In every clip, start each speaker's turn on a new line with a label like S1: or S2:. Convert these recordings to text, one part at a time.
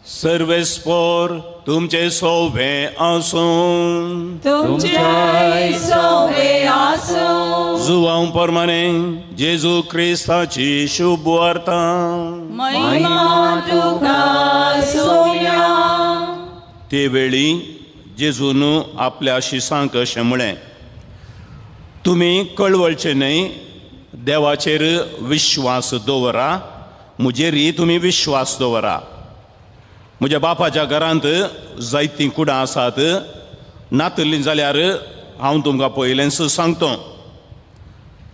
S1: सर्वेस्पोर तुमचे सोवे आसूं
S2: तुमचे सोवे आसूं
S1: जुवां परमाने जेजू क्रिस्ताची शुभ वार्ता
S2: महिमा तुका सोम्या.
S1: ते वेळी जेजून आपल्या शिसांक अशें म्हळें, तुमी कळवळचे न्हय, देवाचेर विश्वास दवरा, म्हजेरय तुमी विश्वास दवरा. म्हज्या बापाच्या घरांत जायतीं कुडां आसात, नातलीं जाल्यार हांव तुमकां पयलेंच सांगतो.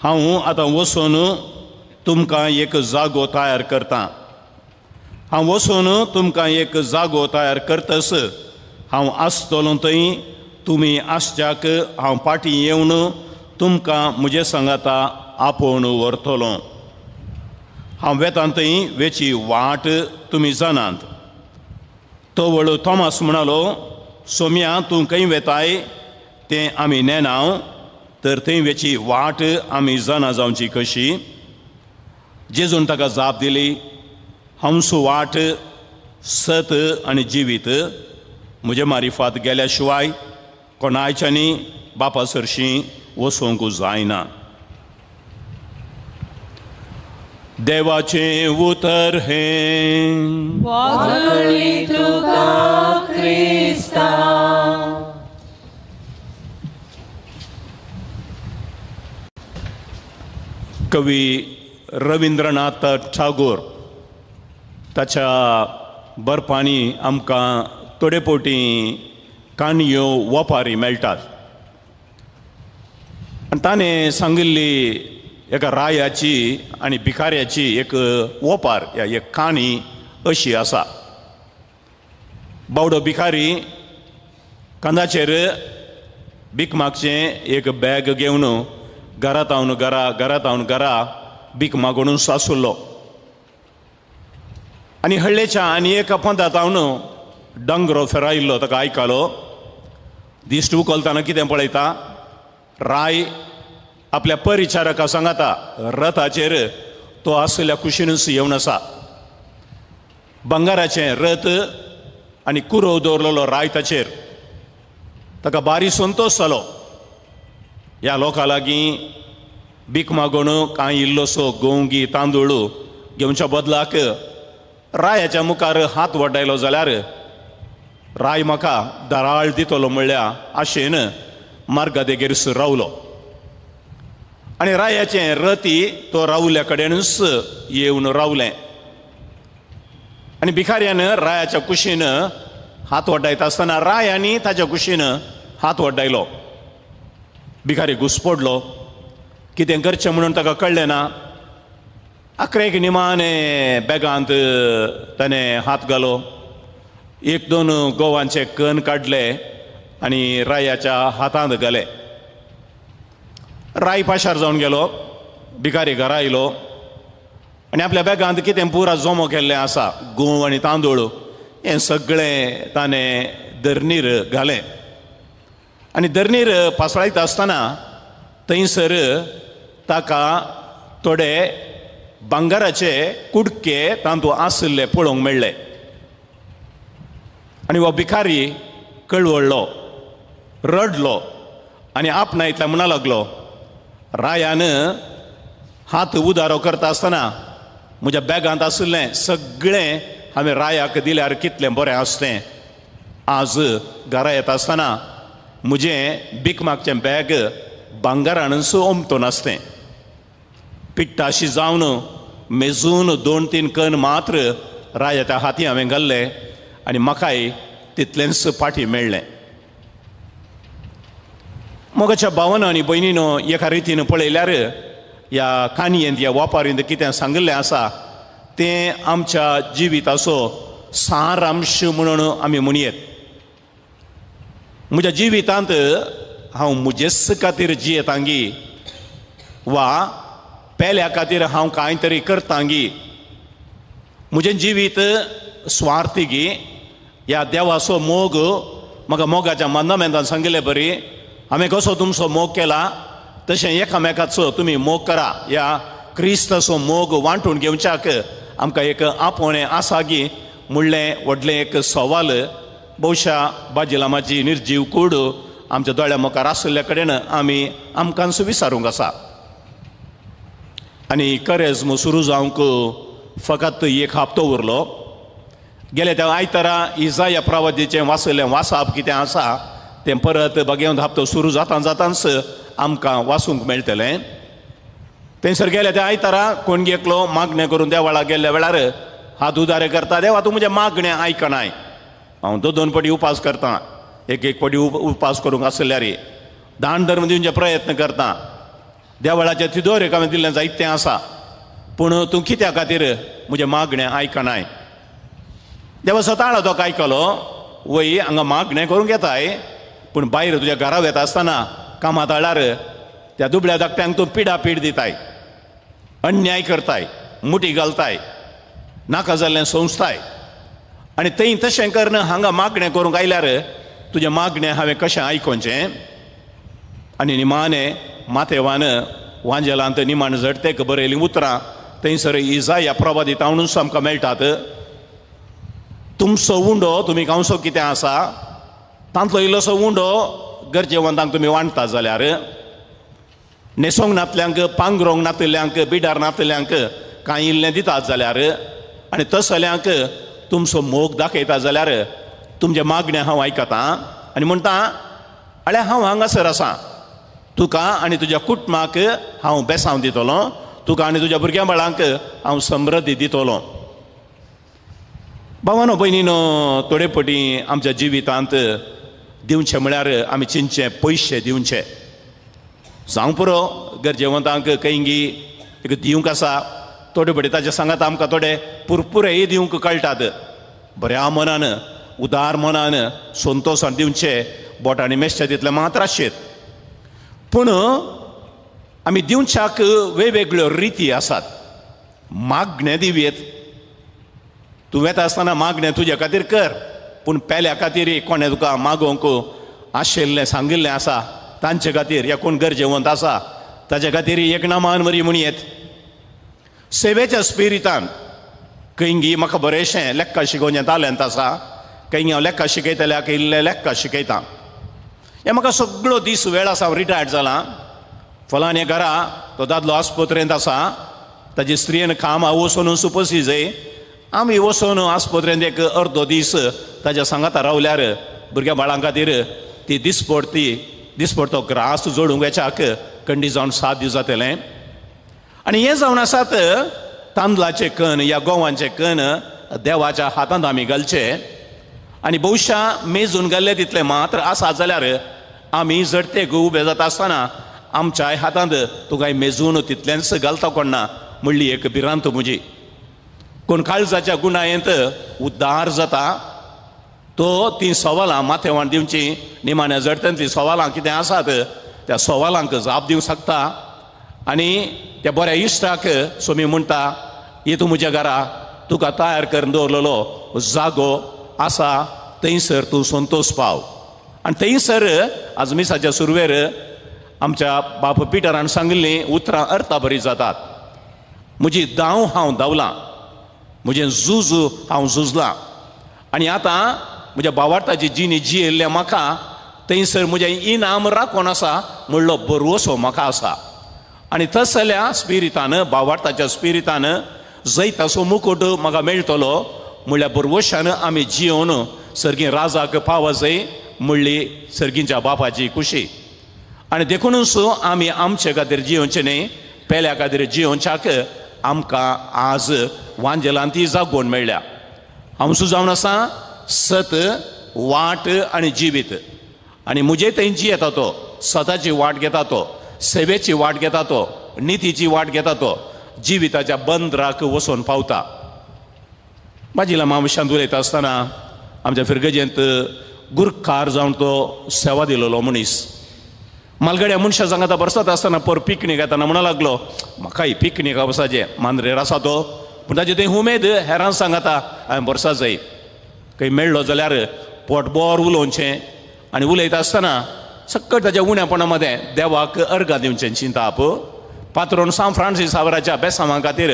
S1: हांव आतां वचून तुमकां एक जागो तयार करतां. हांव वचून तुमकां एक जागो तयार करतस हांव आसतलों थंय, तुमी आसच्याक हांव फाटीं येवन तुमकां म्हजे सांगाता आपोवन व्हरतलों. हांव वेतां थंय वेची वाट तुमी जाणात. तो वळू थोमास म्हणालो, सोम्या तूं खंय वेताय तें आमी नेनाव, तर थंय वेची वाट आमी जाणा जावची कशी. जेजून ताका जाप दिली, हांवसो वाट सत आनी जिवीत. म्हजे मारिफात गेल्या शिवाय कोणायच्यांनी बापा सरशीं वचूंक जायना. देवाचे उतर हें
S2: वागणी तुका क्रिस्ता.
S1: कवी रवींद्रनाथ टागोर ताच्या बरपांनी आमकां थोडेपोटी काणयो वपारी मेळटात. आनी ताणें सांगिल्ली एका रायाची आनी भिकाऱ्याची एक वोपार या एक काणी अशी आसा. बावडो भिकारी कांदाचेर भीक मागचें एक बॅग घेवन घरांत घरा भीक मागून सासुल्लो. आनी हळ्ळेच्या आनी एका पंथात डंगरो फेरायिल्लो ताका आयकलो. दिश्ट उखलतना कितें पळयता, राय आपल्या परिचारका सांगाता रथाचेर तो आसल्या कुशीनूच येवन आसा. बंगाराचें रथ आनी कुरो दवरलेलो राय ताचेर. ताका बारी संतोश जालो. ह्या लोकां लागीं भीक मागून कांय इल्लोसो गोंगी तांदूळ घेवच्या बदलाक रायाच्या मुखार हात वड्डायलो जाल्यार राय म्हाका दराळ दितलो म्हणल्या आशेन मार्गादेगेर रावलो. आनी रायाचें रथी तो रावल्या कडेनूच येवन रावलें. आनी भिकाऱ्यान रायाच्या कुशीन हात वड्डायता आसतना रायानी ताच्या कुशीन हात वड्डायलो. भिकारी घुस्पडलो. कितें करचें म्हणून ताका कळ्ळें ना. आख्रेक निमाणे बॅगांत ताणें हात घालो. एक दोन गोवांचे कण काडले आनी रायाच्या हातांत घाले. राय पाशार जावन गेलो. भिकारी घरा आयलो आनी आपल्या बॅगांत कितें पुरा जमो केल्लें आसा, गूं आनी तांदूळ, हें सगळें ताणें धरणीर घालें. आनी धरणीर पासळायता आसतना थंयसर ताका थोडे भांगाराचे कुडके तांतूं आसले पळोवंक मेळ्ळे. आनी हो भिकारी कळवळ्ळो, रडलो आनी आपणायतल्या म्हणा लागलो, रायान हात उदारो करता आसतना म्हज्या बॅगांत आसलें सगळें हांवें रायाक दिल्यार कितलें बरें आसतें. आज घरा येता आसतना म्हजें भीक मागचें बॅग भांगारानूच ओमतून आसतें. पिट्टाशी जावन मेजून 2-3 कण मात्र रायाच्या हाती हांवें घाल्ले आनी म्हाकाय तितलेंच फाटीं मेळ्ळें. मोगाच्या भावानो आनी भयणीनो, एका रितीन पळयल्यार ह्या काणयेंत ह्या वापारींत कितें सांगिल्लें आसा तें आमच्या जिविताचो सारांश म्हणून आमी म्हणयेत. म्हज्या जिवितांत हांव म्हजेच खातीर जियेतांगी वा पेल्या खातीर हांव कांय तरी करतांगी. म्हजें जिवीत स्वार्थी गी. ह्या देवाचो मोग म्हाका मोगाच्या मंदामेंतान सांगिल्लें बरी, हांवें कसो तुमचो मोग केला तशें एकामेकाचो तुमी मोग करा. ह्या क्रिस्ताचो मोग वांटून घेवच्याक आमकां एक आपोवणें आसा गी म्हणलें व्हडलें एक सवाल भोवशा बाजीलामाची निर्जीव कूड आमच्या दोळ्या मुखार आसल्या कडेन आमकांच विचारूंक आसा. आनी करेज सुरू जावंक फकत एक हप्तो उरलो. गेल्या त्या आयतारा इजाया प्रवादीचें वाचलें वाचप कितें आसा तें परत भगेवंत हप्तो सुरू जाताच आमकां वाचूंक मेळटलें. थंयसर गेल्या त्या आयतारा कोण एकलो मागणें करून देवाळा गेल्ल्या वेळार हात उदारे करता, देवा तूं म्हजें मागणें आयकनाय. हांव दोन पटी उपास करतां, एक पटी उपास करूंक आसल्यार दान धर्म दिवचे प्रयत्न करता. देवाळाच्या तिदोरेक हांवें दिल्लें जायतें आसा, पूण तूं कित्या खातीर म्हजें मागणें आयकनाय. देवा स्वताळो तो आयकलो, वय हांगा मागणें करूंक येताय, पूण भायर तुज्या घरा वेता आसतना कामात आळार त्या दुबळ्या धाकट्यांक तूं पिडापीड दिताय, अन्याय करताय, मुठी घालताय, नाका जाल्लें संस्थाय. आनी थंय तशें करना हांगा मागणें करूंक आयल्यार तुजें मागणें हांवें कशें आयकोवचें. आनी निमाणें माथेवान वांजेलांत निमाण झडतेक बरयलीं उतरां थंयसर इजाया प्रवादीत आणूच आमकां मेळटात. तुमचो उंडो तुमी गांवचो कितें आसा तांतलो इल्लोसो उंडो गरजेवंतांक तुमी वांटतात जाल्यार, न्हेसोंक नातल्यांक, पांगरोंक नातल्यांक, बिडार नातल्यांक कांय इल्लें दितात जाल्यार, आनी तसल्यांक तुमचो मोग दाखयता जाल्यार तुमचे मागणें हांव आयकतां. आनी म्हणटा आळे हांव हांगासर आसां, तुका आनी तुज्या कुटुंबाक हांव बेसांव दितलो, तुका आनी तुज्या भुरग्यां बाळांक हांव समृद्धी दितलो. भावानो भयणीनो, थोडे पटी आमच्या जिवितांत दिवचें म्हळ्यार आमी चिंतचें पयशे दिवचे. जावं पुरो गरजेवंतांक कैंगी एक दिवंक आसा, थोडे पटी ताचे सांगात आमकां थोडे पुरपुरेय दिवंक कळटात. बऱ्या मनान, उदार मनान, संतोशान दिवचे, बोटांनी मेसचे तितले मात्र आसचेत. पूण आमी दिवच्याक वेगवेगळ्यो रिती आसात. मागणें दिवेत, तूं वेता आसतना मागणें तुजे खातीर कर, पूण पेल्या खातीर कोणें तुका मागोवंक आशिल्लें सांगिल्लें आसा तांचे खातीर, या कोण गरजेवंत आसा ताचे खातीर एक नामान मरी म्हणयेत. सेवेच्या स्पिरितान कैंगी म्हाका बरेंशें लेक्का शिकोवचें टॅलंट आसा, कैंगी हांव लेक्का शिकयतल्याक इल्लें लेक्का शिकयतां. हें म्हाका सगळो दीस वेळ आसा, हांव रिटायर्ड जालां. फलाणे घरा तो दादलो आस्पत्रेंत आसा, ताजी स्त्रीयेन कामां वचून सुपसी जाय, आमी वचून आस्पत्रेंत एक अर्दो दीस ताच्या सांगाता रावल्यार भुरग्या बाळां खातीर ती दिसपड तो ग्रास जोडूंक वेचाक कंडी जावन 7 दीस जातलें. आनी हें जावन आसात तांदळाचें कण या गोवांचें कण देवाच्या हातांत आमी घालचे. आनी भोवशा मेजून घाल्ले तितले मात्र आसा जाल्यार आमी जडतेक उबे जाता आसतना आमच्या हातांत तुका मेजून तितलेंच घालता कोण ना म्हणली एक भिरांत म्हजी. कोण काळजाच्या गुणायेंत उद्दार जाता तो ती सवालां माथेवान दिवची, निमाण्या जडत्यांतलीं सवालां कितें आसात त्या सवालांक जाप दिवंक शकता. आनी त्या बऱ्या इश्टाक सोमी म्हणटा, ये तूं म्हज्या घरा तुका तयार करून दवरलेलो जागो आसा, थंयसर तूं संतोश पाव. आनी थंयसर आज मिसाच्या सुरवेर आमच्या बाप पिटरान सांगिल्लीं उतरां अर्था बरी जातात. म्हजी दाव हांव धांवलां, म्हजें झूज हांव झुजलां, आनी आतां म्हज्या भावार्थाची जिणी जियेल्ल्या म्हाका थंयसर म्हजें इनाम राखोन आसा म्हणलो बरवसो म्हाका आसा. आनी तसल्या स्पिरितान, भावार्थाच्या स्पिरितान जैताचो मुकुट म्हाका मेळटलो म्हणल्यार बरवशान आमी जियोन सर्गी राजाक पाव जाय म्हणली सर्गींच्या बापाची खुशी. आनी देखूनच आमी आमचे खातीर जियोवचें न्ही, पेल्या खातीर जियोवच्याक आमकां आज वांजेलांत ती जागोवन मेळ्ळ्या. हांव सुजावन आसा सत, वाट आनी जिवीत. आनी म्हजे थंय जियेता तो, सताची वाट घेता तो, सेवेची वाट घेता तो, नितीची वाट घेता तो, जिविताच्या बंदराक वचून पावता. म्हाजी मामशांत उलयता आसतना आमच्या फिरगजेंत गुरकार जावन तो सेवा दिलोलो मनीस मालगड्या मनशा सांगाता बरसत आसतना पर पिकनीक येताना म्हणूं लागलो, म्हाकाय पिकनीक वसाचें. मांद्रेर आसा तो, पूण ताजे थंय उमेद हेरांक सांगाता हांवें बरसा जाय. खंय मेळ्ळो जाल्यार पोट बोर उलोवचें. आनी उलयता आसतना सक्कट ताच्या उण्यापणा मदें देवाक अर्घा दिवचें चिंताप. पात्रोन सांव फ्रांसीस सावराच्या बेसांवा खातीर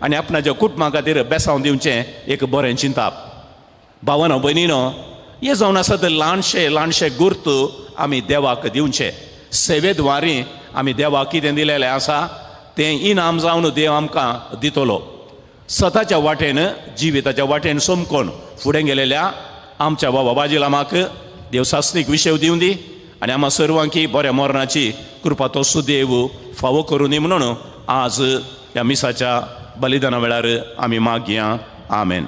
S1: आनी आपणाच्या कुटुंबा खातीर बेसांव दिवचें एक बरें चिंताप. भावानो भयणीनो, हे जावन आसा ते ल्हानशे गुर्त आमी देवाक दिवचे. सेवेद्वारी आमी देवाक कितें दिलेलें आसा तें इनाम जावन देव आमकां दितलो. स्वताच्या वाटेन जिविताच्या वाटेन सोमकोन फुडें गेलेल्या आमच्या बाबा बाजीलामाक देव सास्तीक विशेव दिवन दी आनी आम्हा सर्वांकी बऱ्या मरणाची कृपा तो सुदेव फावो करून दी म्हणून आज ह्या मिसाच्या बलिदाना वेळार आमी मागया. आमेन.